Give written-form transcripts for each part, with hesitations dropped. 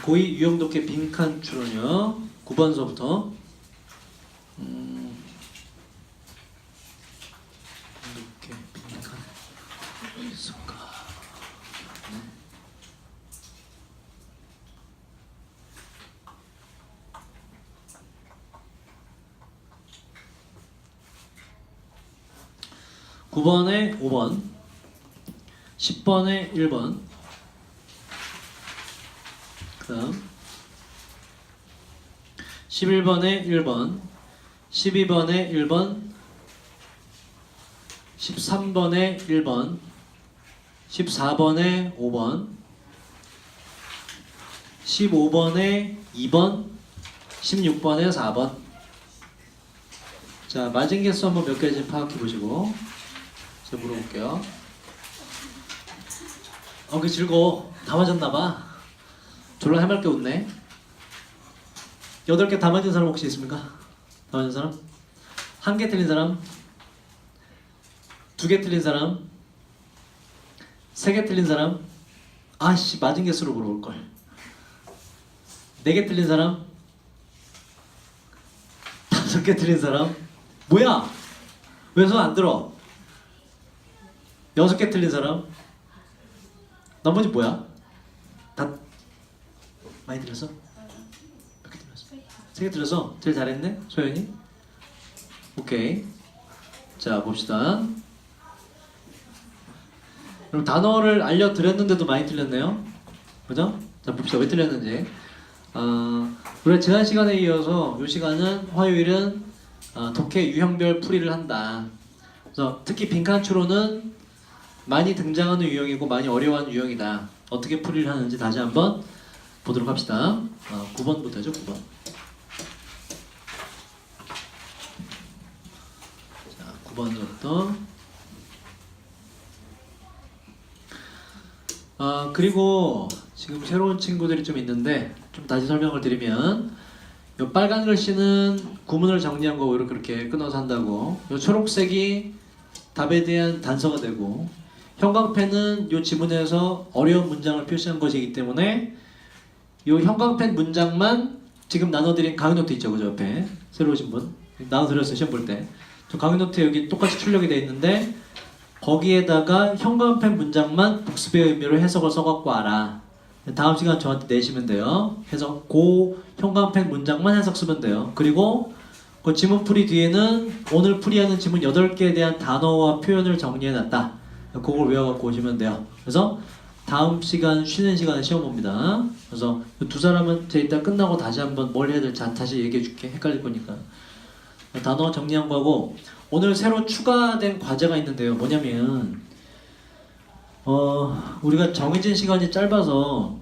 고2 유형독해 빈칸 추론요 9번서부터 독해 빈칸 어디 있을까? 네. (9번에) 5번 10번에 1번 그 다음 11번에 1번 12번에 1번 13번에 1번 14번에 5번 15번에 2번 16번에 4번. 자, 맞은 개수 한번 몇 개인지 파악해 보시고 제가 물어볼게요. 그 즐거워. 다 맞았나봐. 졸라 해맑게 웃네. 8개 다 맞은 사람 혹시 있습니까? 다 맞은 사람? 1개 틀린 사람? 2개 틀린 사람? 3개 틀린 사람? 아씨, 맞은 개수로 물어볼걸. 4개 틀린 사람? 5개 틀린 사람? 뭐야? 왜 손 안 들어? 6개 틀린 사람? 나머지 뭐야? 다 많이 들었어? 몇 개 들었어? 3개 들었어? 제일 잘했네? 소연이? 오케이. 자, 봅시다. 그럼 단어를 알려드렸는데도 많이 틀렸네요. 그죠? 자, 봅시다. 왜 틀렸는지. 우리가 지난 시간에 이어서 이 시간은 화요일은 독해 유형별 풀이를 한다. 그래서 특히 빈칸 추론은 많이 등장하는 유형이고 많이 어려워하는 유형이다. 어떻게 풀이를 하는지 다시 한번 보도록 합시다. 9번부터죠. 9번. 자, 9번부터. 그리고 지금 새로운 친구들이 좀 있는데 좀 다시 설명을 드리면, 요 빨간 글씨는 구문을 정리한 거고 이렇게 그렇게 끊어서 한다고, 요 초록색이 답에 대한 단서가 되고, 형광펜은 요 지문에서 어려운 문장을 표시한 것이기 때문에 요 형광펜 문장만 지금 나눠드린 강의노트 있죠, 그죠? 옆에 새로 오신 분 나눠드렸어요, 시험 볼 때. 저 강의노트 여기 똑같이 출력이 되어 있는데 거기에다가 형광펜 문장만 복습의 의미로 해석을 써갖고 와라. 다음 시간 저한테 내시면 돼요. 해서 그 형광펜 문장만 해석 쓰면 돼요. 그리고 그 지문풀이 뒤에는 오늘 풀이하는 지문 8개에 대한 단어와 표현을 정리해놨다. 그걸 외워갖고 오시면 돼요. 그래서 다음 시간 쉬는 시간에 시험 봅니다. 그래서 두 사람은 제 이따 끝나고 다시 한번 뭘 해야 될지 다시 얘기해줄게. 헷갈릴 거니까. 단어 정리한 거고, 오늘 새로 추가된 과제가 있는데요. 뭐냐면 우리가 정해진 시간이 짧아서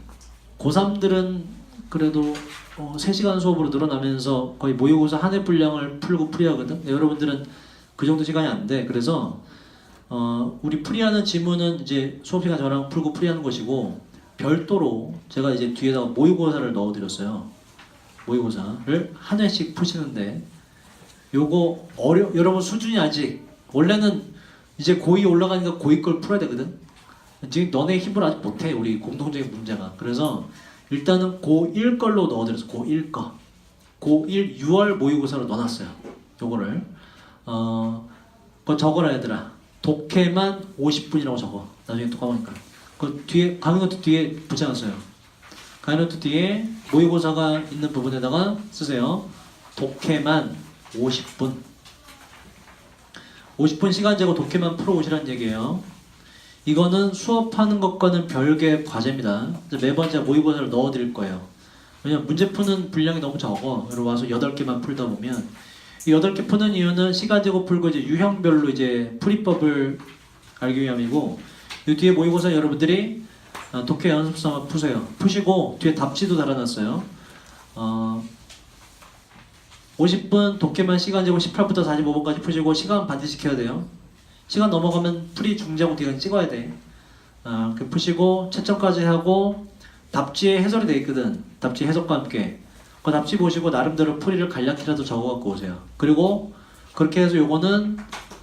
고3들은 그래도 3시간 수업으로 늘어나면서 거의 모의고사 한 해 분량을 풀고 풀이하거든. 근데 여러분들은 그 정도 시간이 안 돼. 그래서 우리 풀이하는 지문은 이제 수업 시간 저랑 풀고 풀이하는 것이고, 별도로 제가 이제 뒤에다가 모의고사를 넣어드렸어요. 모의고사를 한 회씩 푸시는데, 요거 여러분 수준이 아직, 원래는 이제 고2 올라가니까 고2 걸 풀어야 되거든. 지금 너네 힘으로 아직 못해, 우리 공통적인 문제가. 그래서 일단은 고1 걸로 넣어드렸어. 고1 거. 고1 6월 모의고사로 넣어놨어요. 요거를 그거 적어라 얘들아. 독해만 50분이라고 적어. 나중에 또 까먹으니까. 그 뒤에 강의노트 뒤에 붙여놨어요. 강의노트 뒤에 모의고사가 있는 부분에다가 쓰세요. 독해만 50분. 50분 시간 재고 독해만 풀어오시라는 얘기예요. 이거는 수업하는 것과는 별개의 과제입니다. 매번 제가 모의고사를 넣어드릴 거예요. 왜냐면 문제 푸는 분량이 너무 적어. 여러분 와서 8개만 풀다 보면, 이 8개 푸는 이유는 시간 재고 풀고 이제 유형별로 이제 풀이법을 알기 위함이고, 이 뒤에 모의고사 여러분들이 독해 연습서만 푸세요. 푸시고 뒤에 답지도 달아놨어요. 50분 독해만 시간 재고 18부터 45분까지 푸시고 시간 반드시 지켜야 돼요. 시간 넘어가면 풀이 중지하고 뒤에 찍어야 돼. 그 푸시고 채점까지 하고 답지에 해설이 돼 있거든. 답지 해석과 함께. 그 답지 보시고 나름대로 풀이를 간략히라도 적어갖고 오세요. 그리고 그렇게 해서 요거는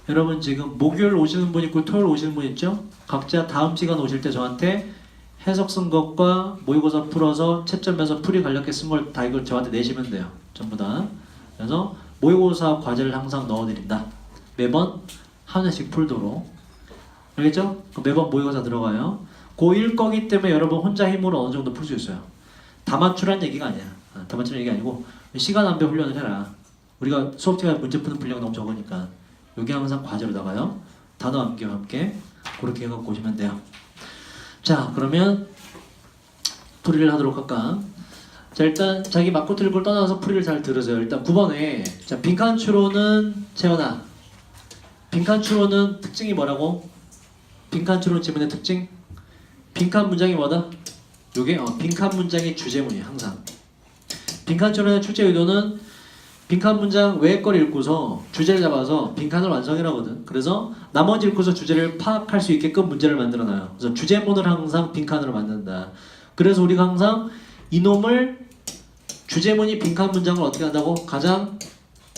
여러분 지금 목요일 오시는 분 있고 토요일 오시는 분 있죠? 각자 다음 시간 오실 때 저한테 해석 쓴 것과 모의고사 풀어서 채점해서 풀이 간략하게 쓴 걸 다 이걸 저한테 내시면 돼요. 전부 다. 그래서 모의고사 과제를 항상 넣어드린다. 매번 한 회씩 풀도록. 알겠죠? 매번 모의고사 들어가요. 고1 거기 때문에 여러분 혼자 힘으로 어느 정도 풀 수 있어요. 다 맞추라는 얘기가 아니야. 다 맞추라는 얘기 아니고 시간 안배 훈련을 해라. 우리가 수업 시간에 문제 푸는 분량이 너무 적으니까 여기 항상 과제로 나가요. 단어 암기와 함께 그렇게 해갖고 오시면 돼요. 자, 그러면 풀이를 하도록 할까? 자, 일단 자기 맞고 틀린 걸 떠나서 풀이를 잘 들으세요. 일단 9번에 자, 빈칸 추론은 채연아, 빈칸 추론은 특징이 뭐라고? 빈칸 추론 지문의 특징? 빈칸 문장이 뭐다? 요게 빈칸 문장의 주제문이에요. 항상 빈칸 추론의 출제 의도는 빈칸 문장 외의 걸 읽고서 주제를 잡아서 빈칸을 완성이라거든. 그래서 나머지 읽고서 주제를 파악할 수 있게끔 문제를 만들어놔요. 그래서 주제문을 항상 빈칸으로 만든다. 그래서 우리가 항상 이놈을 주제문이 빈칸 문장을 어떻게 한다고? 가장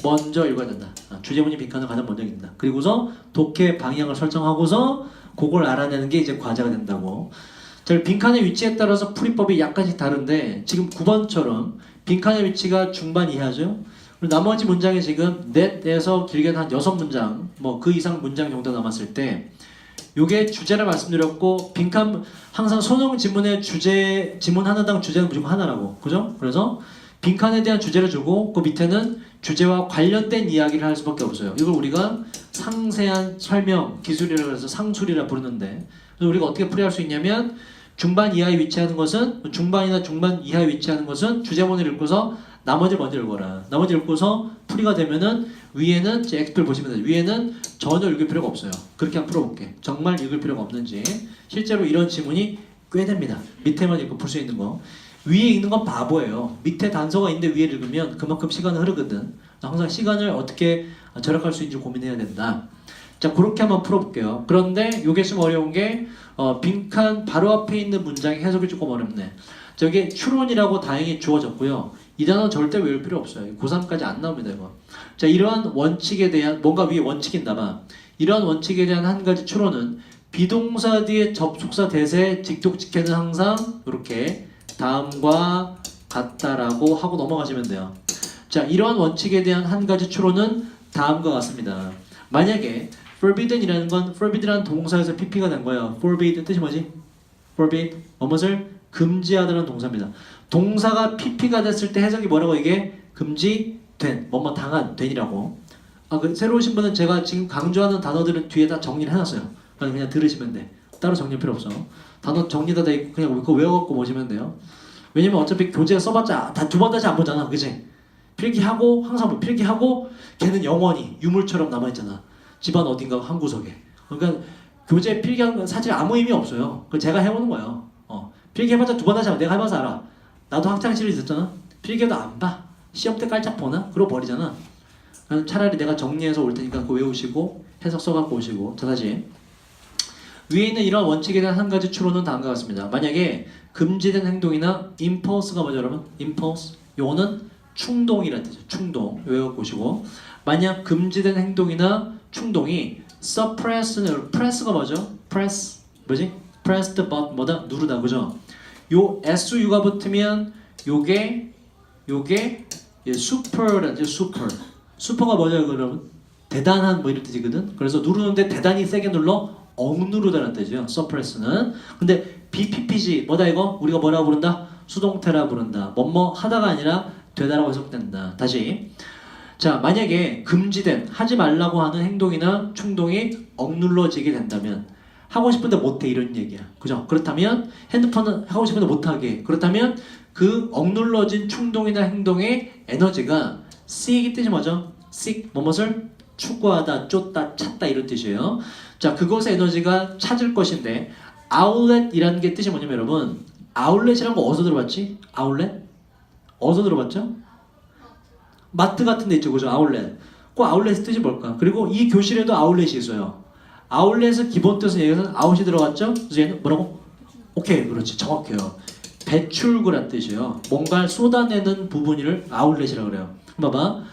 먼저 읽어야 된다. 주제문이 빈칸을 가장 먼저 읽는다. 그리고서 독해 방향을 설정하고서 그걸 알아내는 게 이제 과제가 된다고. 자, 빈칸의 위치에 따라서 풀이법이 약간씩 다른데 지금 9번처럼 빈칸의 위치가 중반 이하죠. 그리고 나머지 문장이 지금 넷에서 길게는 한 6문장 뭐 그 이상 문장 정도 남았을 때 요게 주제를 말씀드렸고 빈칸 항상 소형 지문의 주제 지문 하나당 주제는 무조건 하나라고. 그죠? 그래서 빈칸에 대한 주제를 주고 그 밑에는 주제와 관련된 이야기를 할 수밖에 없어요. 이걸 우리가 상세한 설명 기술이라고 해서 상술이라 부르는데 그래서 우리가 어떻게 풀이할 수 있냐면 중반 이하에 위치하는 것은 중반이나 중반 이하에 위치하는 것은 주제문을 읽고서 나머지 먼저 읽어라. 나머지 읽고서 풀이가 되면은 위에는 제 엑스플 보시면 돼요. 위에는 전혀 읽을 필요가 없어요. 그렇게 한번 풀어볼게. 정말 읽을 필요가 없는지. 실제로 이런 지문이 꽤 됩니다. 밑에만 읽고 풀 수 있는 거. 위에 읽는 건 바보예요. 밑에 단서가 있는데 위에 읽으면 그만큼 시간은 흐르거든. 항상 시간을 어떻게 절약할 수 있는지 고민해야 된다. 자, 그렇게 한번 풀어볼게요. 그런데 이게 좀 어려운 게 빈칸 바로 앞에 있는 문장의 해석이 조금 어렵네. 저게 추론이라고 다행히 주어졌고요. 이 단어 절대 외울 필요 없어요. 고3까지 안 나옵니다, 이거. 자, 이러한 원칙에 대한 뭔가 위에 원칙이 있나봐. 이러한 원칙에 대한 한 가지 추론은 비동사 뒤에 접속사 대세 직독직해는 항상 이렇게 다음과 같다라고 하고 넘어가시면 돼요. 자, 이러한 원칙에 대한 한 가지 추론은 다음과 같습니다. 만약에 forbidden이라는 건 forbid라는 동사에서 pp가 된 거예요. forbid 뜻이 뭐지? forbid 무엇을 금지하다는 동사입니다. 동사가 pp가 됐을 때 해석이 뭐라고? 이게 금지된, 뭐뭐 당한, 된이라고. 그 새로 오신 분은 제가 지금 강조하는 단어들은 뒤에 다 정리를 해놨어요. 그냥 들으시면 돼. 따로 정리 필요 없어. 단어 정리 다 돼 있고 그냥 그거 외워갖고 보시면 돼요. 왜냐면 어차피 교재 써봤자 다 두 번 다시 안 보잖아, 그치? 필기하고 항상 뭐 필기하고 걔는 영원히 유물처럼 남아있잖아. 집안 어딘가 한 구석에. 그러니까 교재 필기하는 건 사실 아무 의미 없어요. 그거 제가 해보는 거예요. 필기해봤자 두 번 다시 안 돼. 내가 해봐서 알아. 나도 학창시절에 있었잖아. 필기해도 안 봐. 시험 때 깔짝 보나? 그러고 버리잖아. 차라리 내가 정리해서 올 테니까 그거 외우시고 해석 써갖고 오시고. 자, 다시 위에 있는 이런 원칙에 대한 한 가지 추론은 다음과 같습니다. 만약에 금지된 행동이나 impulse가 뭐죠, 여러분? impulse 요거는 충동이라는 뜻이죠. 충동 외워갖고 오시고. 만약 금지된 행동이나 충동이 suppress는 press가 뭐죠? press 뭐지? press the button 뭐다? 누르다, 그죠? 요 su가 붙으면 요게 super라는 뜻. super가 뭐죠, 여러분? 대단한 뭐 이런 뜻이거든. 그래서 누르는데 대단히 세게 눌러 억누르다는 뜻이에요. suppress는. 근데 BPPG 뭐다 이거? 우리가 뭐라고 부른다? 수동태라 부른다. 뭐뭐 하다가 아니라 되다라고 해석된다. 다시. 자, 만약에 금지된 하지 말라고 하는 행동이나 충동이 억눌러지게 된다면 하고 싶은데 못해 이런 얘기야. 그죠? 그렇다면 핸드폰은 하고 싶은데 못하게. 그렇다면 그 억눌러진 충동이나 행동의 에너지가 seek이 뜻이 뭐죠? seek 뭐뭇을 추구하다, 쫓다, 찾다 이런 뜻이에요. 자, 그것의 에너지가 찾을 것인데 outlet이라는 게 뜻이 뭐냐면 여러분 outlet이라는 거 어디서 들어봤지? outlet? 어디서 들어봤죠? 마트 같은 데 있죠, 그죠? 아울렛. 그 아울렛의 뜻이 뭘까? 그리고 이 교실에도 아울렛이 있어요. 아울렛의 기본 뜻은 여기서는 아웃이 들어갔죠? 그래서 얘는 뭐라고? 오케이, 그렇지, 정확해요. 배출구란 뜻이에요. 뭔가를 쏟아내는 부분을 아울렛이라고 그래요. 봐봐,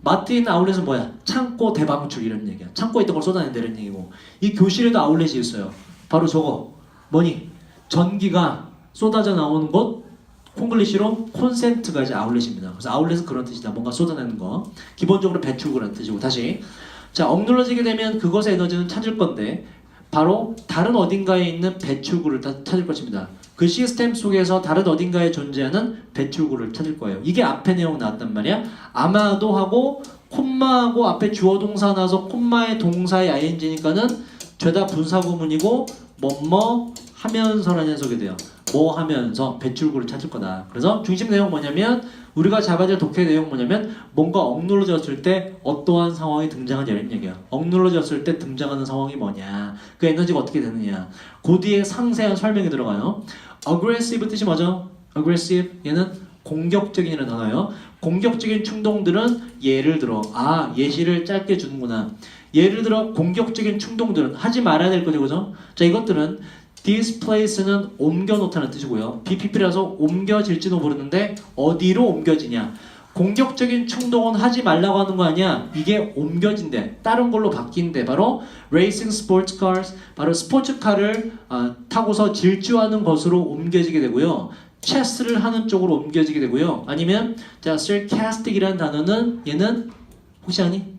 마트에 있는 아울렛은 뭐야? 창고 대방출 이런 얘기야. 창고에 있던 걸 쏟아낸다 이런 얘기고, 이 교실에도 아울렛이 있어요. 바로 저거 뭐니? 전기가 쏟아져 나오는 곳 콩글리시로 콘센트가 이제 아울렛입니다. 그래서 아울렛은 그런 뜻이다. 뭔가 쏟아내는 거. 기본적으로 배출구라는 뜻이고 다시 자 억눌러지게 되면 그것의 에너지는 찾을 건데 바로 다른 어딘가에 있는 배출구를 찾을 것입니다. 그 시스템 속에서 다른 어딘가에 존재하는 배출구를 찾을 거예요. 이게 앞에 내용 나왔단 말이야. 아마도 하고 콤마하고 앞에 주어 동사 나와서 콤마의 동사의 ing니까는 죄다 분사구문이고 뭐뭐 하면서라는 해석이 돼요. 뭐 하면서 배출구를 찾을 거다. 그래서 중심 내용 뭐냐면 우리가 잡아야 될 독해 내용 뭐냐면 뭔가 억눌러졌을 때 어떠한 상황이 등장하냐는 얘기야. 억눌러졌을 때 등장하는 상황이 뭐냐. 그 에너지가 어떻게 되느냐. 그 뒤에 상세한 설명이 들어가요. aggressive 뜻이 뭐죠? aggressive 얘는 공격적인이라는 단어예요. 공격적인 충동들은 예를 들어 예시를 짧게 주는구나. 예를 들어 공격적인 충동들은 하지 말아야 될 거죠, 그죠? 자 이것들은 displace는 옮겨놓다는 뜻이고요. BPP라서 옮겨질지도 모르는데 어디로 옮겨지냐. 공격적인 충동은 하지 말라고 하는 거 아니야. 이게 옮겨진대. 다른 걸로 바뀐대. 바로 racing sports cars. 바로 스포츠카를 타고서 질주하는 것으로 옮겨지게 되고요. 체스를 하는 쪽으로 옮겨지게 되고요. 아니면 자 sarcastic이라는 단어는 얘는 혹시 아니?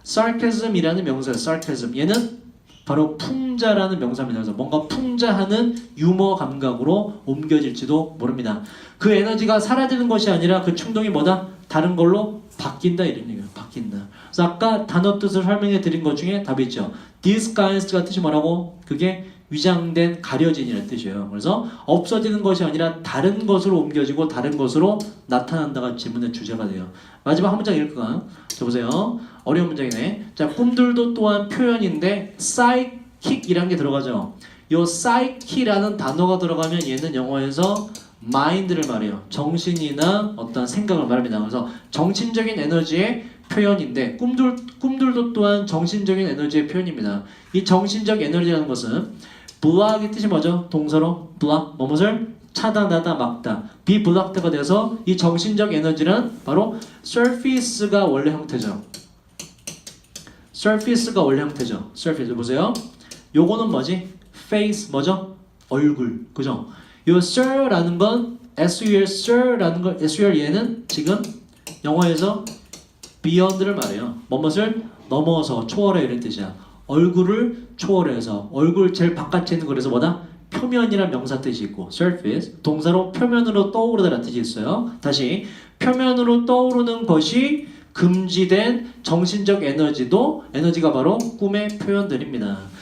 sarcasm이라는 명사예요. sarcasm. 얘는 바로 풍자라는 명사입니다. 그래서 뭔가 풍자하는 유머 감각으로 옮겨질지도 모릅니다. 그 에너지가 사라지는 것이 아니라 그 충동이 뭐다? 다른 걸로 바뀐다 이런 얘기예요. 바뀐다. 그래서 아까 단어 뜻을 설명해 드린 것 중에 답이 있죠. disguised가 뜻이 뭐라고? 그게 위장된 가려진이라는 뜻이에요. 그래서 없어지는 것이 아니라 다른 것으로 옮겨지고 다른 것으로 나타난다가 질문의 주제가 돼요. 마지막 한 문장 읽을까? 자 보세요. 어려운 문장이네. 자 꿈들도 또한 표현인데 psychic이라는 게 들어가죠. 요 psyche라는 단어가 들어가면 얘는 영어에서 mind를 말해요. 정신이나 어떤 생각을 말합니다. 그래서 정신적인 에너지의 표현인데 꿈들도 또한 정신적인 에너지의 표현입니다. 이 정신적 에너지라는 것은 block의 뜻이 뭐죠? 동사로 block, 뭐뭇을 차단하다, 막다. be blocked가 돼서 이 정신적 에너지란 바로 surface가 원래 형태죠. surface가 원래 형태죠. surface 보세요. 요거는 뭐지? face 뭐죠? 얼굴, 그죠? 요 sir라는 건 sur, sir라는 걸 sur 얘는 지금 영어에서 beyond를 말해요. 뭐뭇을 넘어서 초월해 이런 뜻이야. 얼굴을 초월해서 얼굴 제일 바깥에 있는 거라서 뭐다? 표면이란 명사 뜻이 있고 surface 동사로 표면으로 떠오르다라는 뜻이 있어요. 다시 표면으로 떠오르는 것이 금지된 정신적 에너지가 바로 꿈의 표현들입니다.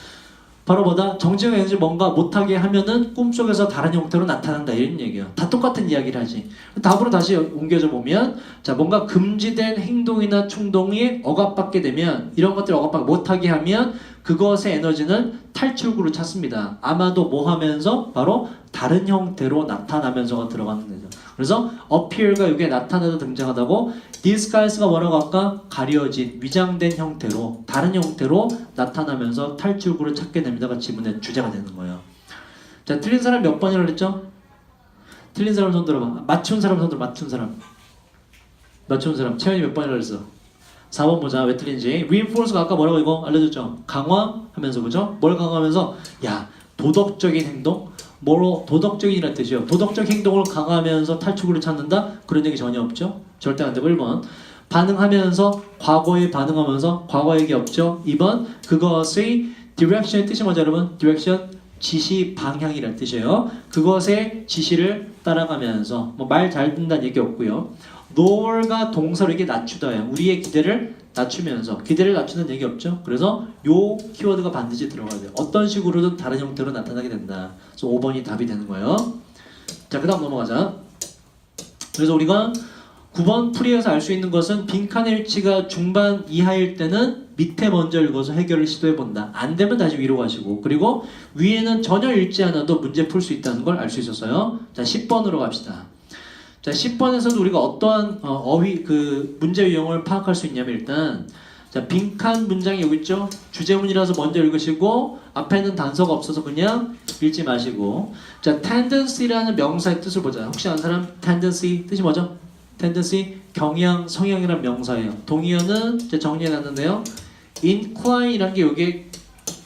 바로 뭐다? 정신적 에너지 뭔가 못하게 하면은 꿈속에서 다른 형태로 나타난다 이런 얘기예요. 다 똑같은 이야기를 하지. 답으로 다시 옮겨져 보면 자 뭔가 금지된 행동이나 충동이 억압받게 되면 이런 것들 억압받게 못하게 하면 그것의 에너지는 탈출구를 찾습니다. 아마도 뭐 하면서 바로 다른 형태로 나타나면서가 들어가는 거죠. 그래서 appear가 여기에 나타나다 등장하다고 disguise가 뭐라고 할까? 가려진, 위장된 형태로 다른 형태로 나타나면서 탈출구를 찾게 됩니다가 지문의 주제가 되는 거예요. 자 틀린 사람 몇 번이라고 그랬죠? 틀린 사람 손 들어봐. 맞춘 사람 손 들어. 맞춘 사람 채연이 몇 번이라고 그랬어? 4번 보자. 왜 틀린지. reinforce가 아까 뭐라고 이거 알려줬죠? 강화하면서 그죠? 뭘 강화하면서? 야 도덕적인 행동? 뭐로 도덕적인이라는 뜻이요. 도덕적 행동을 강화하면서 탈출구를 찾는다? 그런 얘기 전혀 없죠. 절대 안 되고 1번 반응하면서 과거에 반응하면서 과거 얘기 없죠. 2번 그것의 direction의 뜻이 뭐죠 여러분? direction 지시 방향이라는 뜻이에요. 그것의 지시를 따라가면서 뭐 말 잘 듣는다는 얘기 없고요. lower가 동사로 이게 낮추다예요. 우리의 기대를 낮추면서 기대를 낮추는 얘기 없죠. 그래서 요 키워드가 반드시 들어가야 돼요. 어떤 식으로든 다른 형태로 나타나게 된다. 그래서 5번이 답이 되는 거예요. 자, 그 다음 넘어가자. 그래서 우리가 9번 풀이에서 알 수 있는 것은 빈칸의 위치가 중반 이하일 때는 밑에 먼저 읽어서 해결을 시도해본다. 안 되면 다시 위로 가시고 그리고 위에는 전혀 읽지 않아도 문제 풀 수 있다는 걸 알 수 있었어요. 자, 10번으로 갑시다. 자, 10번에서도 우리가 어떠한 문제 유형을 파악할 수 있냐면 일단 자, 빈칸 문장이 여기 있죠? 주제문이라서 먼저 읽으시고 앞에는 단서가 없어서 그냥 읽지 마시고 자, tendency라는 명사의 뜻을 보자. 혹시 아는 사람? tendency 뜻이 뭐죠? tendency 경향, 성향이란 명사예요. 동의어는 이제 정리해놨는데요. incline이라는 게 여기에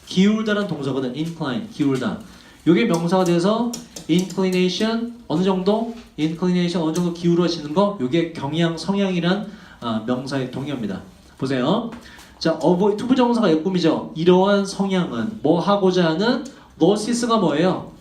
기울다라는 동사거든. incline, 기울다. 요게 명사가 돼서 inclination 어느 정도 inclination 어느 정도 기울어지는 거 이게 경향 성향이란 명사의 동의어입니다. 보세요. 자, 투부정사가 예꿈이죠. 이러한 성향은 뭐 하고자 하는 loses가 뭐예요?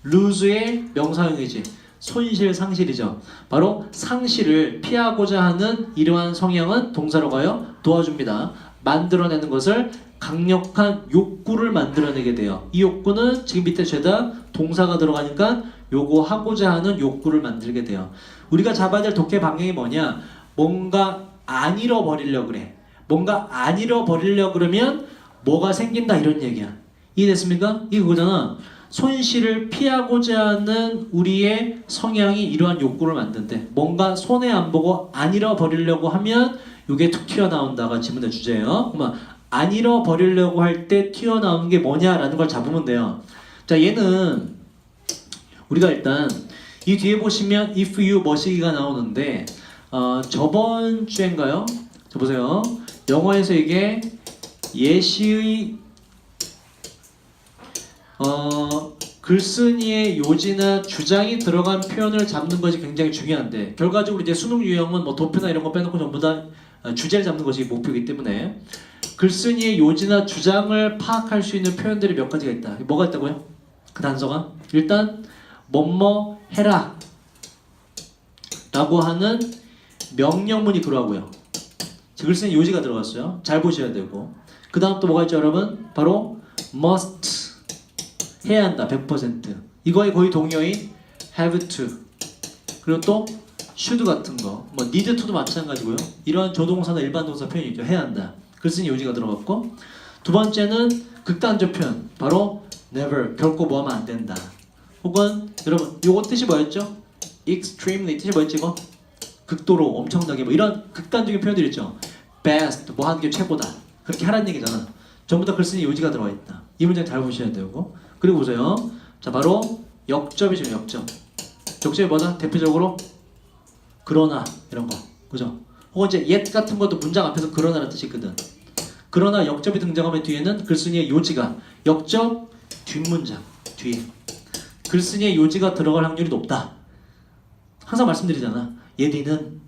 lose의 명사형이지. 손실, 상실이죠. 바로 상실을 피하고자 하는 이러한 성향은 동사로 가요. 도와줍니다. 만들어내는 것을 강력한 욕구를 만들어내게 돼요. 이 욕구는 지금 밑에 죄다 동사가 들어가니까 요거 하고자 하는 욕구를 만들게 돼요. 우리가 잡아야 될 독해 방향이 뭐냐? 뭔가 안 잃어버리려고 그래. 뭔가 안 잃어버리려고 그러면 뭐가 생긴다 이런 얘기야. 이해됐습니까? 이게 그거잖아. 손실을 피하고자 하는 우리의 성향이 이러한 욕구를 만든대. 뭔가 손해 안 보고 안 잃어버리려고 하면 이게 툭 튀어나온다가 지문의 주제예요. 그러면 안 잃어버리려고 할 때 튀어나오는 게 뭐냐라는 걸 잡으면 돼요. 자, 얘는 우리가 일단 이 뒤에 보시면 if you 머시기가 나오는데 저번 주인가요? 자, 보세요. 영어에서 이게 예시의 글쓴이의 요지나 주장이 들어간 표현을 잡는 것이 굉장히 중요한데 결과적으로 이제 수능 유형은 뭐 도표나 이런 거 빼놓고 전부 다 주제를 잡는 것이 목표이기 때문에 글쓴이의 요지나 주장을 파악할 수 있는 표현들이 몇 가지가 있다. 뭐가 있다고요? 그 단서가 일단 뭐뭐 해라 라고 하는 명령문이 들어가고요. 글쓴이 요지가 들어갔어요. 잘 보셔야 되고 그 다음 또 뭐가 있죠 여러분? 바로 must 해야 한다 100% 이거의 거의 동의어인 have to 그리고 또 should 같은 거 뭐 need to도 마찬가지고요. 이런 조동사나 일반 동사 표현이 있죠. 해야 한다. 글쓴이 요지가 들어갔고 두 번째는 극단적 표현 바로 never 결코 뭐 하면 안 된다. 혹은 여러분 요거 뜻이 뭐였죠? extremely 뜻이 뭐였지 이거? 극도로 엄청나게 뭐 이런 극단적인 표현들 있죠. best 뭐 하는 게 최고다. 그렇게 하라는 얘기잖아. 전부 다 글쓴이 요지가 들어가 있다. 이 문장 잘 보셔야 되고 그리고 보세요. 자 바로 역접이죠. 역접. 역접이 뭐다? 대표적으로 그러나 이런 거 그죠? 혹은 이제 yet 같은 것도 문장 앞에서 그러나라는 뜻이 있거든. 그러나 역접이 등장하면 뒤에는 글쓴이의 요지가 역접 뒷문장 뒤에 글쓴이의 요지가 들어갈 확률이 높다. 항상 말씀드리잖아. 예디는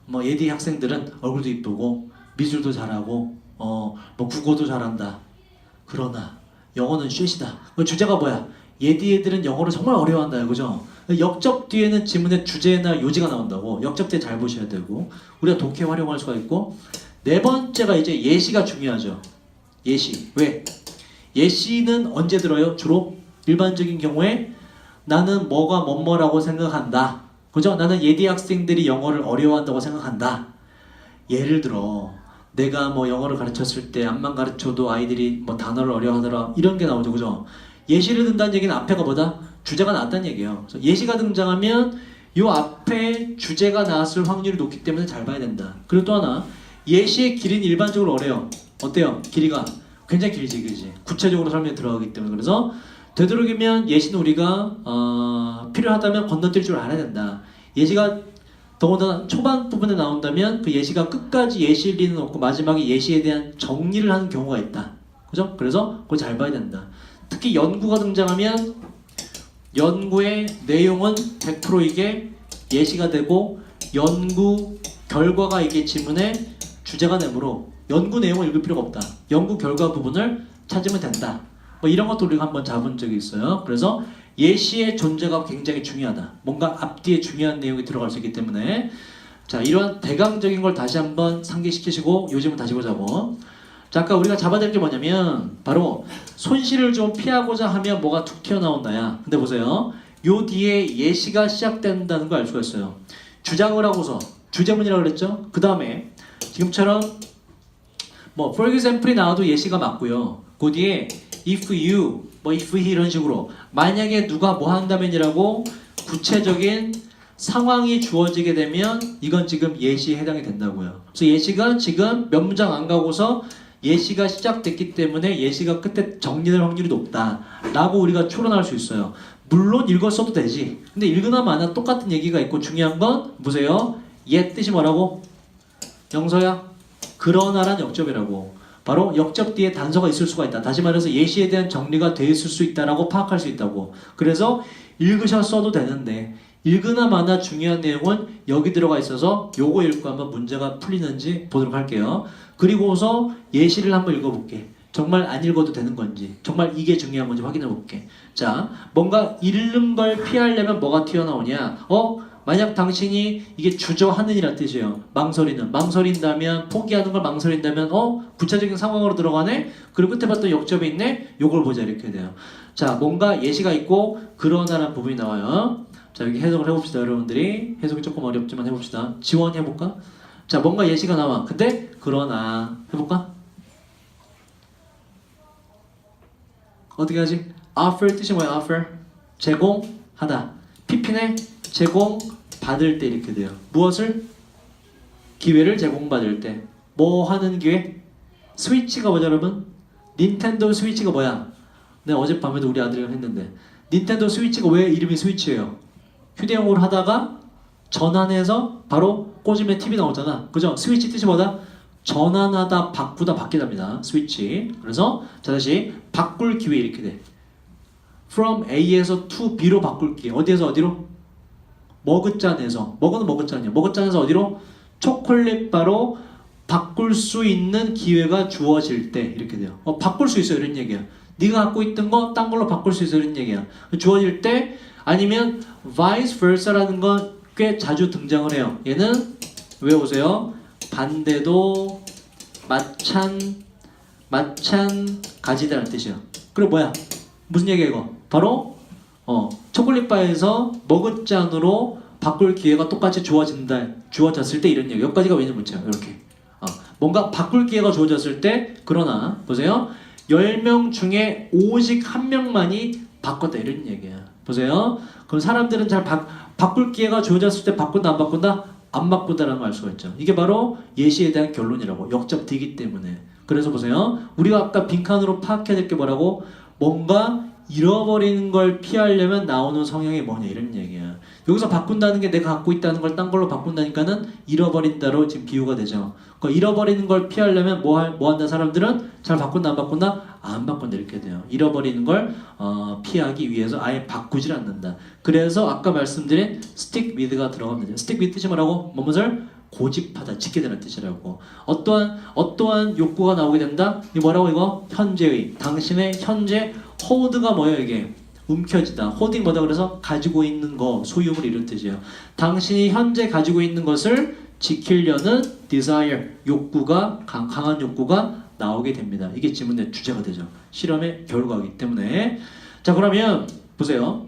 뭐 예디 학생들은 얼굴도 이쁘고 미술도 잘하고 뭐 국어도 잘한다. 그러나 영어는 쉣이다. 그 주제가 뭐야? 예디 애들은 영어를 정말 어려워한다. 그죠? 역접 뒤에는 지문의 주제나 요지가 나온다고. 역접 때 잘 보셔야 되고 우리가 독해 활용할 수가 있고 네 번째가 이제 예시가 중요하죠. 예시. 왜? 예시는 언제 들어요? 주로 일반적인 경우에 나는 뭐가 뭐뭐라고 생각한다. 그죠? 나는 예디 학생들이 영어를 어려워한다고 생각한다. 예를 들어 내가 뭐 영어를 가르쳤을 때 앞만 가르쳐도 아이들이 뭐 단어를 어려워하더라 이런 게 나오죠. 그죠? 예시를 든다는 얘기는 앞에가 뭐다? 주제가 나왔다는 얘기예요. 그래서 예시가 등장하면 요 앞에 주제가 나왔을 확률이 높기 때문에 잘 봐야 된다. 그리고 또 하나 예시의 길이는 일반적으로 어래요. 어때요? 길이가 굉장히 길지. 구체적으로 설명이 들어가기 때문에 그래서 되도록이면 예시는 우리가 필요하다면 건너뛸 줄 알아야 된다. 예시가 더군다나 초반 부분에 나온다면 그 예시가 끝까지 예시일 리는 없고 마지막에 예시에 대한 정리를 하는 경우가 있다. 그죠? 그래서 그걸 잘 봐야 된다. 특히 연구가 등장하면 연구의 내용은 100% 이게 예시가 되고 연구 결과가 이게 지문의 주제가 되므로 연구 내용을 읽을 필요가 없다. 연구 결과 부분을 찾으면 된다. 뭐 이런 것도 우리가 한번 잡은 적이 있어요. 그래서 예시의 존재가 굉장히 중요하다. 뭔가 앞뒤에 중요한 내용이 들어갈 수 있기 때문에 자 이러한 대강적인 걸 다시 한번 상기시키시고 요즘은 다시 보자고. 자 아까 우리가 잡아야 될 게 뭐냐면 바로 손실을 좀 피하고자 하면 뭐가 툭 튀어나온다야. 근데 보세요. 요 뒤에 예시가 시작된다는 걸 알 수가 있어요. 주장을 하고서 주제문이라고 그랬죠. 그 다음에 지금처럼 뭐 for example이 나와도 예시가 맞고요. 그 뒤에 if you, 뭐 if he 이런 식으로 만약에 누가 뭐 한다면이라고 구체적인 상황이 주어지게 되면 이건 지금 예시에 해당이 된다고요. 그래서 예시가 지금 몇 문장 안 가고서 예시가 시작됐기 때문에 예시가 끝에 정리될 확률이 높다라고 우리가 추론할 수 있어요. 물론 읽었어도 되지. 근데 읽으나 마나 똑같은 얘기가 있고 중요한 건 보세요. 뜻이 뭐라고? 영서야? 그러나란 역접이라고. 바로 역접 뒤에 단서가 있을 수가 있다. 다시 말해서 예시에 대한 정리가 돼 있을 수 있다라고 파악할 수 있다고. 그래서 읽으셨어도 되는데 읽으나 마나 중요한 내용은 여기 들어가 있어서 요거 읽고 한번 문제가 풀리는지 보도록 할게요. 그리고서 예시를 한번 읽어볼게. 정말 안 읽어도 되는 건지, 정말 이게 중요한 건지 확인해 볼게. 자, 뭔가 읽는 걸 피하려면 뭐가 튀어나오냐? 만약 당신이 이게 주저하는 이란 뜻이에요. 망설인다면, 포기하는 걸 망설인다면, 구체적인 상황으로 들어가네? 그리고 끝에 봤던 역접이 있네? 요걸 보자, 이렇게 돼요. 자, 뭔가 예시가 있고, 그러나라는 부분이 나와요. 자, 여기 해석을 해봅시다, 여러분들이. 해석이 조금 어렵지만 해봅시다. 지원해볼까? 자, 뭔가 예시가 나와. 근데, 그러나, 해볼까? 어떻게 하지? offer 뜻이 뭐야? offer 제공하다. PP네 제공 받을 때 이렇게 돼요. 무엇을? 기회를 제공받을 때. 뭐 하는 기회? 스위치가 뭐죠, 여러분? 닌텐도 스위치가 뭐야? 내가 어젯밤에도 우리 아들이랑 했는데 닌텐도 스위치가 왜 이름이 스위치예요? 휴대용으로 하다가 전환해서 바로 꽂으면 TV 나오잖아. 그죠? 스위치 뜻이 뭐다? 전환하다, 바꾸다, 바뀌답니다. 스위치. 그래서 자 다시 바꿀 기회 이렇게 돼. From A에서 to B로 바꿀 기회. 어디에서 어디로? 머그잔에서. 머그는 머그잔이야. 머그잔에서 어디로? 초콜릿 바로 바꿀 수 있는 기회가 주어질 때 이렇게 돼요. 바꿀 수 있어요. 이런 얘기야. 네가 갖고 있던 거 딴 걸로 바꿀 수 있어요. 이런 얘기야. 주어질 때 아니면 vice versa라는 건 꽤 자주 등장을 해요. 얘는 외우세요. 반대도 마찬가지다라는 뜻이야. 그래 뭐야? 무슨 얘기야 이거? 바로 초콜릿바에서 머그잔으로 바꿀 기회가 똑같이 주어졌을 때 이런 얘기. 여기까지가 왜냐 문제야. 이렇게 뭔가 바꿀 기회가 주어졌을 때 그러나 보세요. 10명 중에 오직 1명만이 바꿨다 이런 얘기야. 보세요. 그럼 사람들은 잘 바꿀 기회가 주어졌을 때 바꾼다 안 바꾼다? 안 바꾼다라는 걸 알 수가 있죠. 이게 바로 예시에 대한 결론이라고. 역접 D이기 때문에. 그래서 보세요. 우리가 아까 빈칸으로 파악해야 될 게 뭐라고? 뭔가 잃어버리는 걸 피하려면 나오는 성향이 뭐냐 이런 얘기야. 여기서 바꾼다는 게 내가 갖고 있다는 걸 딴 걸로 바꾼다니까는 잃어버린다로 지금 비유가 되죠. 그러니까 잃어버리는 걸 피하려면 뭐 한다 사람들은? 잘 바꾼다 안 바꾼다? 안 바꾼다 이렇게 돼요. 잃어버리는 걸 피하기 위해서 아예 바꾸질 않는다. 그래서 아까 말씀드린 stick with가 들어갑니다. stick with 뜻이 뭐라고? 뭐뭇을? 고집하다, 지키게 되는 뜻이라고. 어떠한 욕구가 나오게 된다? 이 뭐라고 이거? 현재의, 당신의 현재 hold가 뭐예요 이게? 움켜쥐다. holding 뭐다 그래서 가지고 있는 거, 소유물 이런 뜻이에요. 당신이 현재 가지고 있는 것을 지키려는 desire, 욕구가 강한 욕구가 나오게 됩니다. 이게 지문의 주제가 되죠. 실험의 결과이기 때문에. 자 그러면 보세요.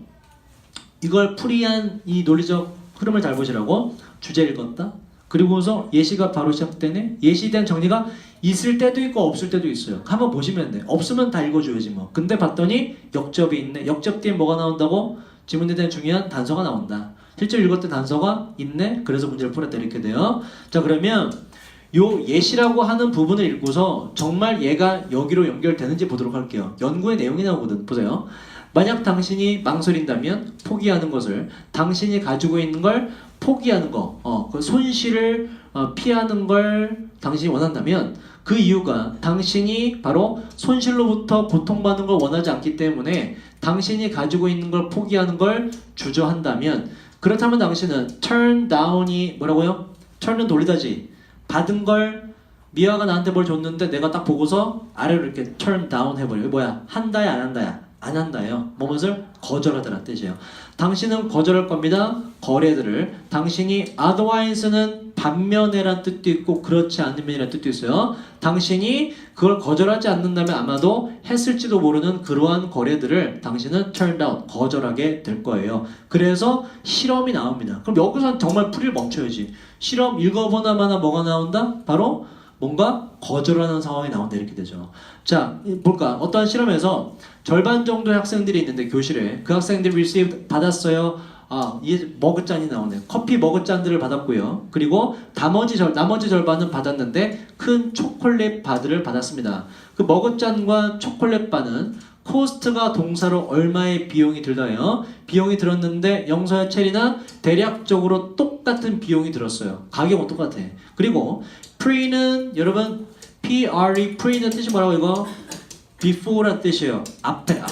이걸 풀이한 이 논리적 흐름을 잘 보시라고. 주제 읽었다. 그리고서 예시가 바로 시작되네. 예시에 대한 정리가 있을 때도 있고 없을 때도 있어요. 한번 보시면 돼. 없으면 다 읽어줘야지 뭐. 근데 봤더니 역접이 있네. 역접 뒤에 뭐가 나온다고? 지문에 대한 중요한 단서가 나온다. 실제로 읽었던 단서가 있네. 그래서 문제를 풀었다 이렇게 돼요. 자 그러면 요 예시라고 하는 부분을 읽고서 정말 얘가 여기로 연결되는지 보도록 할게요. 연구의 내용이 나오거든. 보세요. 만약 당신이 망설인다면 포기하는 것을, 당신이 가지고 있는 걸 포기하는 거, 그 손실을 피하는 걸 당신이 원한다면 그 이유가 당신이 바로 손실로부터 고통받는 걸 원하지 않기 때문에 당신이 가지고 있는 걸 포기하는 걸 주저한다면 그렇다면 당신은 turn down이 뭐라고요? turn은 돌리다지. 받은 걸 미아가 나한테 뭘 줬는데 내가 딱 보고서 아래로 이렇게 turn down 해버려요. 뭐야? 한다야 안 한다야? 안 한다요. 뭐뭇을? 거절하다라는 뜻이에요. 당신은 거절할 겁니다. 거래들을. 당신이 otherwise는 반면에란 뜻도 있고 그렇지 않으면이란 뜻도 있어요. 당신이 그걸 거절하지 않는다면 아마도 했을지도 모르는 그러한 거래들을 당신은 turn down, 거절하게 될 거예요. 그래서 실험이 나옵니다. 그럼 여기서 정말 풀이를 멈춰야지. 실험 읽어보나마나 뭐가 나온다? 바로 뭔가 거절하는 상황이 나온다 이렇게 되죠. 자, 볼까? 어떠한 실험에서 절반 정도의 학생들이 있는데 교실에 그 학생들이 receive 받았어요. 이 머그잔이 나오네. 커피 머그잔들을 받았고요. 그리고 나머지 절반은 받았는데 큰 초콜릿 바들을 받았습니다. 그 머그잔과 초콜릿 바는 코스트가 동사로 얼마의 비용이 들다요. 비용이 들었는데 영서야 체리나 대략적으로 똑같은 비용이 들었어요. 가격은 똑같아. 그리고 pre는 여러분 pre, pre는 뜻이 뭐라고 이거? before란 뜻이에요. 앞에.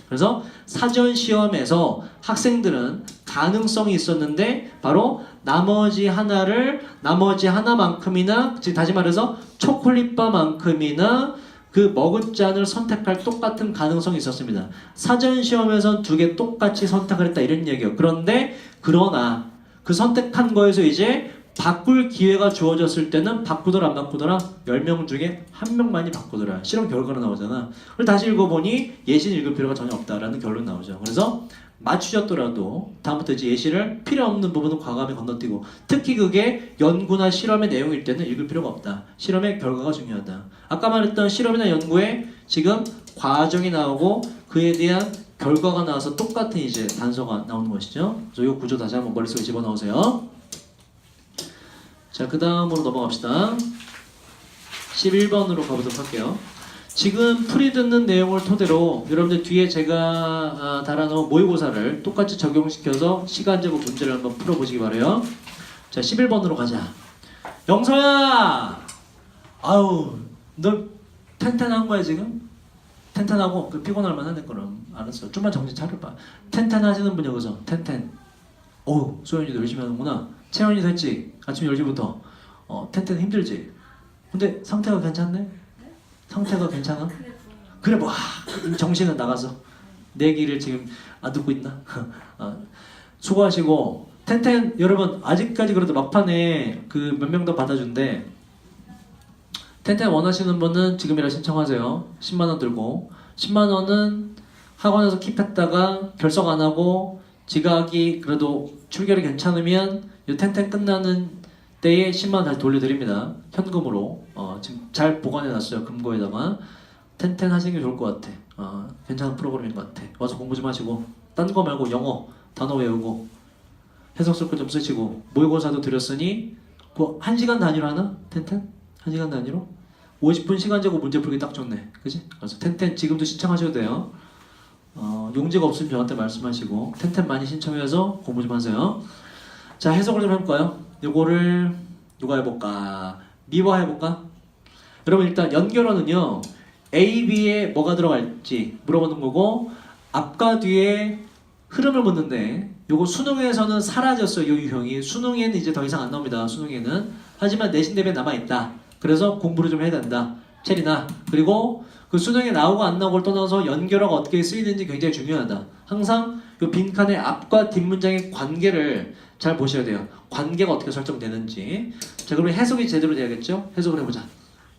그래서 사전 시험에서 학생들은 가능성이 있었는데 바로 나머지 하나만큼이나 즉 다시 말해서 초콜릿바만큼이나 그 머그잔을 선택할 똑같은 가능성이 있었습니다. 사전 시험에선 두 개 똑같이 선택을 했다 이런 얘기예요. 그러나 그 선택한 거에서 이제 바꿀 기회가 주어졌을 때는 바꾸더라 안 바꾸더라 10명 중에 1명만이 바꾸더라. 실험 결과로 나오잖아. 그걸 다시 읽어보니 예시는 읽을 필요가 전혀 없다라는 결론 나오죠. 그래서 맞추셨더라도 다음부터 이제 예시를 필요 없는 부분은 과감히 건너뛰고 특히 그게 연구나 실험의 내용일 때는 읽을 필요가 없다. 실험의 결과가 중요하다. 아까 말했던 실험이나 연구에 지금 과정이 나오고 그에 대한 결과가 나와서 똑같은 이제 단서가 나오는 것이죠. 그래서 이 구조 다시 한번 머릿속에 집어넣으세요. 자, 그 다음으로 넘어갑시다. 11번으로 가보도록 할게요. 지금 풀이 듣는 내용을 토대로 여러분들 뒤에 제가 달아놓은 모의고사를 똑같이 적용시켜서 시간 제고 문제를 한번 풀어보시기 바라요. 자, 11번으로 가자. 영서야! 아우, 너 텐텐한 거야 지금? 텐텐하고 그 피곤할 만한데 그럼 알았어. 좀만 정신 차려봐. 텐텐 하시는 분 여기서 텐텐. 어우, 소연이도 열심히 하는구나. 채연이도 했지? 아침 10시부터. 텐텐 힘들지? 근데 상태가 괜찮네? 상태가 괜찮아? 그래 뭐 정신은 나가서 내 길을 지금 안 듣고 있나? 수고하시고 텐텐 여러분 아직까지 그래도 막판에 그 몇 명 더 받아준대. 텐텐 원하시는 분은 지금이라 신청하세요. 10만원 들고 10만원은 학원에서 킵했다가 결석 안 하고 지각이 그래도 출결이 괜찮으면 이 텐텐 끝나는 때에 10만원 다시 돌려드립니다. 현금으로. 지금 잘 보관해놨어요. 금고에다가. 텐텐 하시는 게 좋을 것 같아. 괜찮은 프로그램인 것 같아. 와서 공부 좀 하시고 딴 거 말고 영어 단어 외우고 해석 쓸 거 좀 쓰시고 모의고사도 드렸으니 그 1시간 단위로 하나? 텐텐? 1시간 단위로? 50분 시간 재고 문제 풀기 딱 좋네. 그치? 그래서 텐텐 지금도 신청하셔도 돼요. 용지가 없으면 저한테 말씀하시고 텐텐 많이 신청해서 공부 좀 하세요. 자, 해석을 좀 해볼까요? 요거를 누가 해볼까? 미화 해볼까? 여러분 일단 연결어는요 A, B에 뭐가 들어갈지 물어보는 거고 앞과 뒤에 흐름을 묻는데 요거 수능에서는 사라졌어요. 요 유형이 수능에는 이제 더 이상 안 나옵니다. 수능에는. 하지만 내신 대비에 남아있다. 그래서 공부를 좀 해야 된다. 체리나. 그리고 그 수능에 나오고 안 나오고를 떠나서 연결어가 어떻게 쓰이는지 굉장히 중요하다. 항상 요 빈칸의 앞과 뒷문장의 관계를 잘 보셔야 돼요. 관계가 어떻게 설정되는지. 자, 그러면 해석이 제대로 돼야겠죠? 해석을 해보자.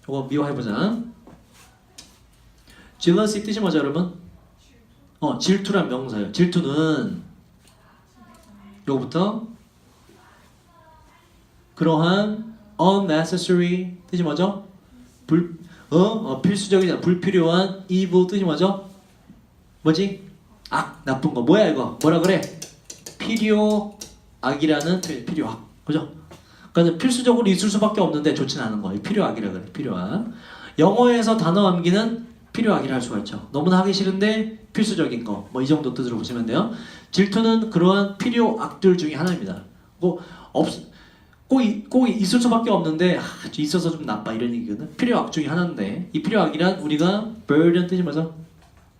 요거 미화해보자. jealousy 뜻이 뭐죠, 여러분? 질투란 명사예요. 질투는 요거부터 그러한 unnecessary 뜻이 뭐죠? 필수적이지 불필요한 evil 뜻이 뭐죠? 뭐지? 나쁜 거. 뭐야 이거? 뭐라 그래? 필요악이라는 필요악. 그죠? 그러니까 필수적으로 있을 수밖에 없는데 좋진 않은 거예요. 필요악이라 그래. 필요악. 영어에서 단어 암기는 필요악이라 할 수가 있죠. 너무나 하기 싫은데 필수적인 거. 뭐 이 정도 뜻으로 보시면 돼요. 질투는 그러한 필요악들 중에 하나입니다. 꼭 있을 수밖에 없는데 있어서 좀 나빠 이런 얘기거든. 필요악 중에 하나인데 이 필요악이란 우리가 burden 뜻이 뭐죠?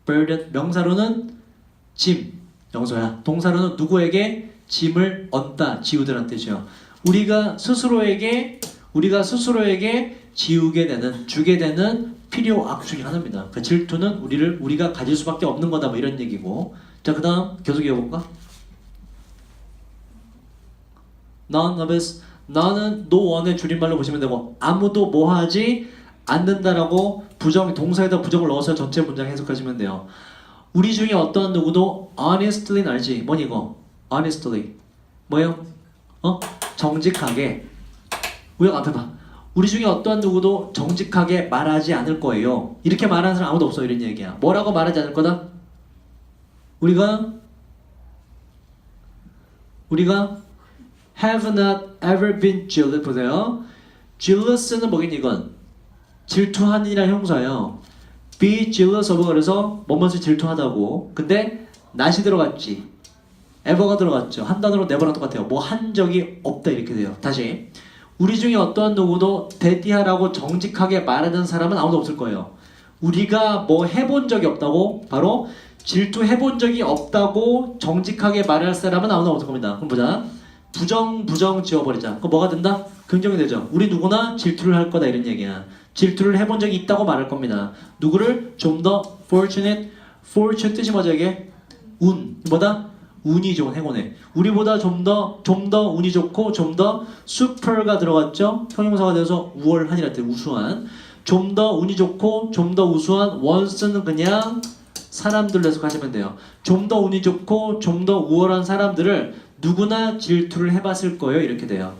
burden 명사로는 짐, 영서야. 동사로는 누구에게 짐을 얹다, 지우다라는 뜻이요. 우리가 스스로에게 지우게 되는, 주게 되는 필요악 중에 하나입니다. 그 질투는 우리가 가질 수밖에 없는 거다 뭐 이런 얘기고. 자, 그다음 계속 이어볼까? None of us. 나는 no one의 줄임말로 보시면 되고 아무도 뭐 하지 않는다라고 동사에다 부정을 넣어서 전체 문장 해석하시면 돼요. 우리 중에 어떠한 누구도 honestly는 알지? 뭐니 이거? honestly 뭐예요? 정직하게. 우영 앞에 봐. 우리 중에 어떠한 누구도 정직하게 말하지 않을 거예요. 이렇게 말하는 사람 아무도 없어. 이런 얘기야. 뭐라고 말하지 않을 거다? 우리가 have not ever been jealous. 보세요. jealous는 뭐긴 이건 질투한이라는 형사예요. be jealous of 그래서 뭐뭐를 질투하다고. 근데 not이 들어갔지. ever가 들어갔죠. 한 단어로 never랑 똑같아요. 뭐 한 적이 없다 이렇게 돼요. 다시 우리 중에 어떠한 누구도 데디하라고 정직하게 말하는 사람은 아무도 없을 거예요. 우리가 뭐 해본 적이 없다고, 바로 질투해본 적이 없다고 정직하게 말할 사람은 아무도 없을 겁니다. 그럼 보자. 부정 지워버리자. 그럼 뭐가 된다? 긍정이 되죠. 우리 누구나 질투를 할 거다 이런 얘기야. 질투를 해본 적이 있다고 말할 겁니다. 누구를? 좀 더 fortunate. fortune 뜻이 뭐죠 이게? 운. 뭐다? 운이 좋은 행운에. 우리보다 좀 더 운이 좋고 좀 더 super가 들어갔죠. 형용사가 돼서 우월한이라 때 우수한. 좀 더 운이 좋고 좀 더 우수한. once는 그냥 사람들로 해석하시면 돼요. 좀 더 운이 좋고 좀 더 우월한 사람들을 누구나 질투를 해봤을 거예요. 이렇게 돼요.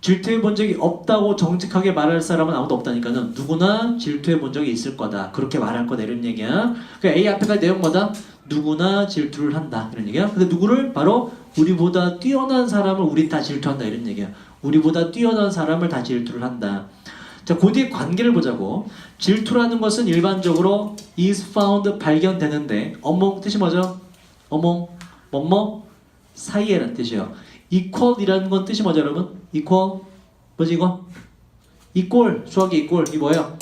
질투해 본 적이 없다고 정직하게 말할 사람은 아무도 없다니까는 누구나 질투해 본 적이 있을 거다. 그렇게 말할 거다. 이런 얘기야. 그러니까 A 앞에가 내용 뭐다? 누구나 질투를 한다. 이런 얘기야. 근데 누구를? 바로 우리보다 뛰어난 사람을 우리 다 질투한다. 이런 얘기야. 우리보다 뛰어난 사람을 다 질투를 한다. 자, 그 뒤에 관계를 보자고. 질투라는 것은 일반적으로 is found 발견되는데 among 뜻이 뭐죠? among 뭐뭐 사이에라는 뜻이에요. equal이라는 건 뜻이 뭐죠, 여러분? equal 뭐지 이거? equal 수학의 equal 이 뭐예요?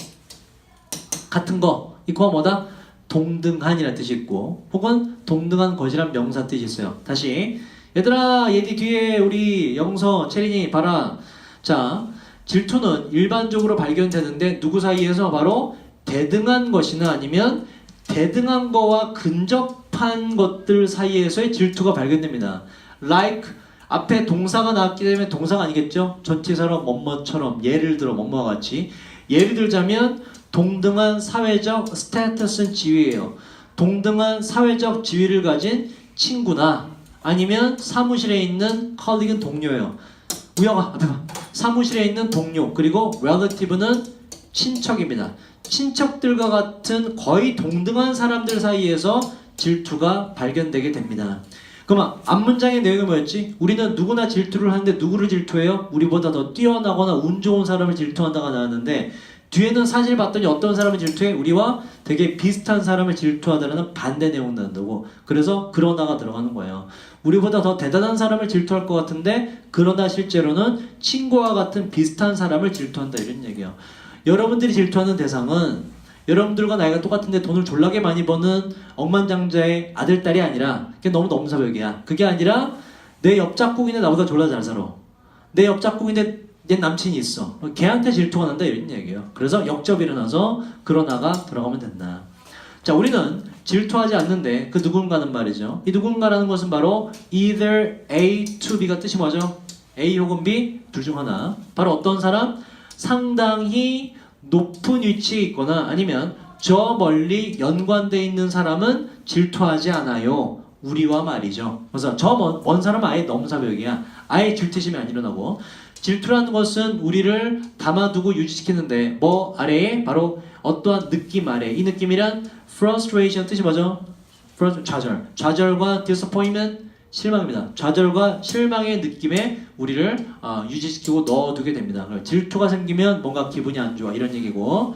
같은 거. equal 뭐다? 동등한이라는 뜻이 있고 혹은 동등한 것이란 명사 뜻이 있어요. 다시 얘들아 얘들 뒤에 우리 영서 체린이 봐라. 자, 질투는 일반적으로 발견되는데 누구 사이에서? 바로 대등한 것이나 아니면 대등한 거와 근접한 것들 사이에서의 질투가 발견됩니다. like 앞에 동사가 나왔기 때문에 동사가 아니겠죠? 전치사로 뭐뭐처럼 예를 들어 뭐뭐와 같이 예를 들자면 동등한 사회적 스테이터스는 지위예요. 동등한 사회적 지위를 가진 친구나 아니면 사무실에 있는 컬리그는 동료예요. 우영아 앞에 봐. 사무실에 있는 동료 그리고 relative는 친척입니다. 친척들과 같은 거의 동등한 사람들 사이에서 질투가 발견되게 됩니다. 그럼 앞문장의 내용이 뭐였지? 우리는 누구나 질투를 하는데 누구를 질투해요? 우리보다 더 뛰어나거나 운 좋은 사람을 질투한다가 나왔는데 뒤에는 사실 봤더니 어떤 사람을 질투해? 우리와 되게 비슷한 사람을 질투하다라는 반대 내용 나온다고. 그래서 그러나가 들어가는 거예요. 우리보다 더 대단한 사람을 질투할 것 같은데 그러나 실제로는 친구와 같은 비슷한 사람을 질투한다 이런 얘기예요. 여러분들이 질투하는 대상은 여러분들과 나이가 똑같은데 돈을 졸라게 많이 버는 억만장자의 아들, 딸이 아니라 그게 너무 넘사벽이야. 그게 아니라 내 옆작국인데 나보다 졸라 잘 살아. 내 옆작국인데 내 남친이 있어. 걔한테 질투가 난다 이런 얘기예요. 그래서 역접이 일어나서 그러나가 들어가면 된다. 자, 우리는 질투하지 않는데 그 누군가는 말이죠. 이 누군가라는 것은 바로 either A to B가 뜻이 뭐죠? A 혹은 B 둘 중 하나. 바로 어떤 사람? 상당히 높은 위치에 있거나 아니면 저 멀리 연관되어 있는 사람은 질투하지 않아요. 우리와 말이죠. 그래서 저 먼 사람은 아예 넘사벽이야. 아예 질투심이 안 일어나고 질투라는 것은 우리를 담아두고 유지시키는데 뭐 아래에 바로 어떠한 느낌 아래 이 느낌이란 frustration 뜻이 뭐죠? 좌절과 disappointment 실망입니다. 좌절과 실망의 느낌에 우리를 유지시키고 넣어두게 됩니다. 질투가 생기면 뭔가 기분이 안 좋아 이런 얘기고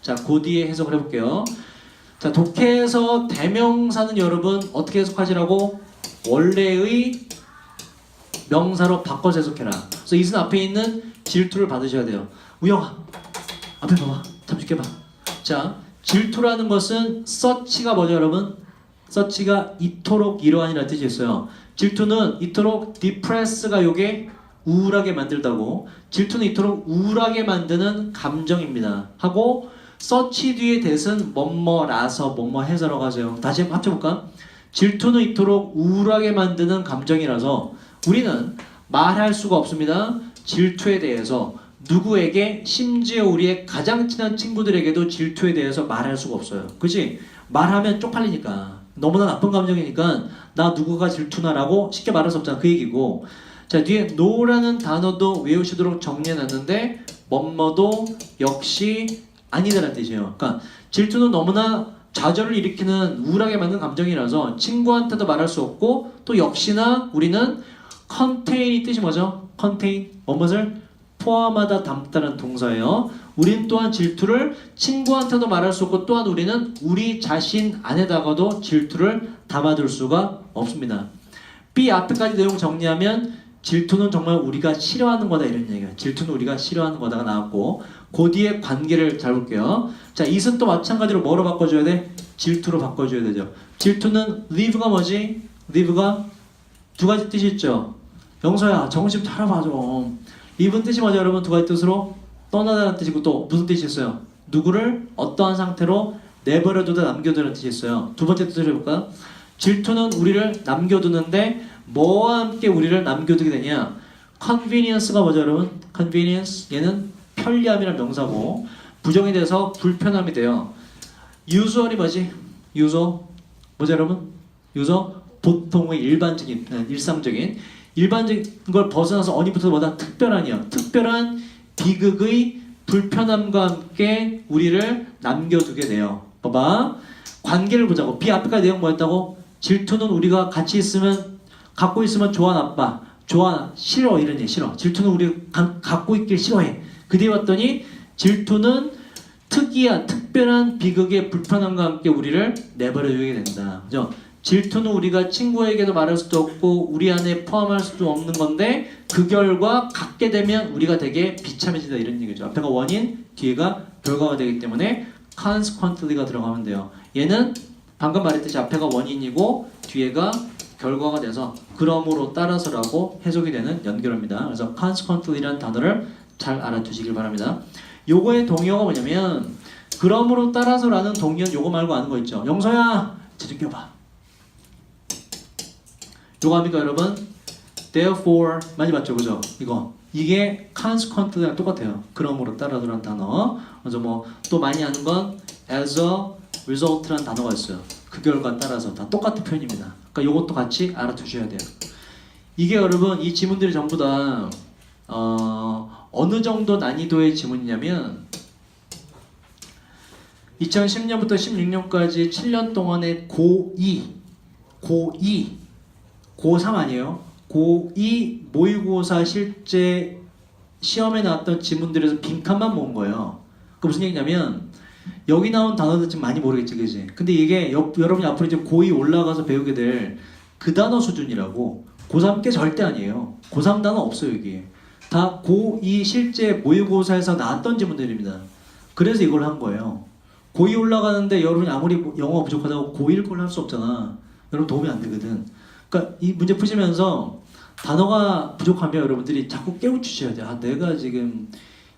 자, 그 뒤에 해석을 해볼게요. 자, 독해에서 대명사는 여러분 어떻게 해석하시라고? 원래의 명사로 바꿔서 해석해라. 그래서 이슨 앞에 있는 질투를 받으셔야 돼요. 우영아 앞에 봐봐. 잠시 봐. 자, 질투라는 것은 such가 뭐죠 여러분? such가 이토록 이러한이라는 뜻이 있어요. 질투는 이토록 depress가 요게 우울하게 만들다고 질투는 이토록 우울하게 만드는 감정입니다. 하고 such 뒤에 대신 뭐뭐라서 뭐뭐 해서라고 하세요. 다시 한번 합쳐볼까? 질투는 이토록 우울하게 만드는 감정이라서 우리는 말할 수가 없습니다. 질투에 대해서 누구에게 심지어 우리의 가장 친한 친구들에게도 질투에 대해서 말할 수가 없어요. 그치? 말하면 쪽팔리니까 너무나 나쁜 감정이니까 나 누구가 질투나라고 쉽게 말할 수 없잖아 그 얘기고 자 뒤에 no라는 단어도 외우시도록 정리해놨는데 뭐뭐도 역시 아니다라는 뜻이에요. 그러니까 질투는 너무나 좌절을 일으키는 우울하게 만든 감정이라서 친구한테도 말할 수 없고 또 역시나 우리는 contain이 뜻이 뭐죠? contain 무엇을 포함하다 담다라는 동사예요. 우린 또한 질투를 친구한테도 말할 수 없고 또한 우리는 우리 자신 안에다가도 질투를 담아둘 수가 없습니다. B 앞에까지 내용 정리하면 질투는 정말 우리가 싫어하는 거다 이런 얘기예요. 질투는 우리가 싫어하는 거다가 나왔고 그 뒤에 관계를 잘 볼게요. 자, it은 또 마찬가지로 뭐로 바꿔줘야 돼? 질투로 바꿔줘야 되죠. 질투는 leave가 뭐지? leave가 두 가지 뜻이 있죠. 영서야 정신 좀 차려봐 좀. leave는 뜻이 뭐죠 여러분? 두 가지 뜻으로 떠나다는 뜻이고 또 무슨 뜻이 있어요? 누구를 어떠한 상태로 내버려두다 남겨두는 뜻이 있어요. 두 번째 뜻을 해볼까요? 질투는 우리를 남겨두는데 뭐와 함께 우리를 남겨두게 되냐? convenience가 뭐죠 여러분? convenience 얘는 편리함이라는 명사고 부정이 돼서 불편함이 돼요. usual이 뭐지? usual 뭐죠 여러분? usual 보통의 일반적인 일상적인 걸 벗어나서 어디부터 뭐다? 특별한이요. 특별한 비극의 불편함과 함께 우리를 남겨두게 돼요. 봐봐. 관계를 보자고. B 앞에까지 내용 뭐였다고? 질투는 우리가 같이 있으면 갖고 있으면 좋아 나빠. 좋아 싫어 이런 얘기 싫어. 질투는 우리가 갖고 있길 싫어해. 그 뒤에 왔더니 질투는 특이한 특별한 비극의 불편함과 함께 우리를 내버려두게 된다. 그죠? 질투는 우리가 친구에게도 말할 수도 없고 우리 안에 포함할 수도 없는 건데 그 결과 갖게 되면 우리가 되게 비참해진다 이런 얘기죠. 앞에가 원인, 뒤에가 결과가 되기 때문에 consequently가 들어가면 돼요. 얘는 방금 말했듯이 앞에가 원인이고 뒤에가 결과가 돼서 그러므로 따라서라고 해석이 되는 연결어입니다. 그래서 consequently라는 단어를 잘 알아두시길 바랍니다. 요거의 동의어가 뭐냐면 그러므로 따라서라는 동의어는 요거 말고 아는 거 있죠. 영서야 제좀 껴봐. 요거 합니까 여러분? Therefore 많이 봤죠 그죠? 이게 consequently랑 똑같아요. 그러므로 따라서라는 단어. 그래서 뭐 또 많이 아는 건 as a result라는 단어가 있어요. 그 결과 따라서 다 똑같은 표현입니다. 그러니까 요것도 같이 알아두셔야 돼요. 이게 여러분 이 지문들이 전부 다 어느 정도 난이도의 지문이냐면 2010년부터 16년까지 7년 동안의 고2, 고3 아니에요. 고2 모의고사 실제 시험에 나왔던 지문들에서 빈칸만 모은 거예요. 그 무슨 얘기냐면 여기 나온 단어들 지금 많이 모르겠지 그지? 근데 이게 여러분이 앞으로 이제 고2 올라가서 배우게 될 그 단어 수준이라고. 고3 게 절대 아니에요. 고3 단어 없어요 여기. 다 고2 실제 모의고사에서 나왔던 지문들입니다. 그래서 이걸 한 거예요. 고2 올라가는데 여러분이 아무리 영어 부족하다고 고1 걸 할 수 없잖아. 여러분 도움이 안 되거든. 그러니까 이 문제 푸시면서 단어가 부족하면 여러분들이 자꾸 깨우치셔야 돼요. 아, 내가 지금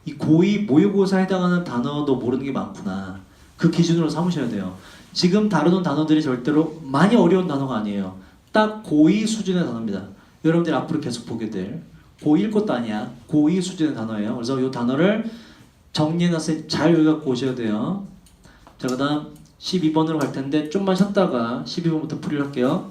이 고2 모의고사에 해당하는 단어도 모르는 게 많구나. 그 기준으로 삼으셔야 돼요. 지금 다루는 단어들이 절대로 많이 어려운 단어가 아니에요. 딱 고2 수준의 단어입니다. 여러분들이 앞으로 계속 보게 될 고1 것도 아니야. 고2 수준의 단어예요. 그래서 이 단어를 정리해놔서 잘 외워갖고 오셔야 돼요. 자, 그 다음 12번으로 갈 텐데 좀만 쉬었다가 12번부터 풀이를 할게요.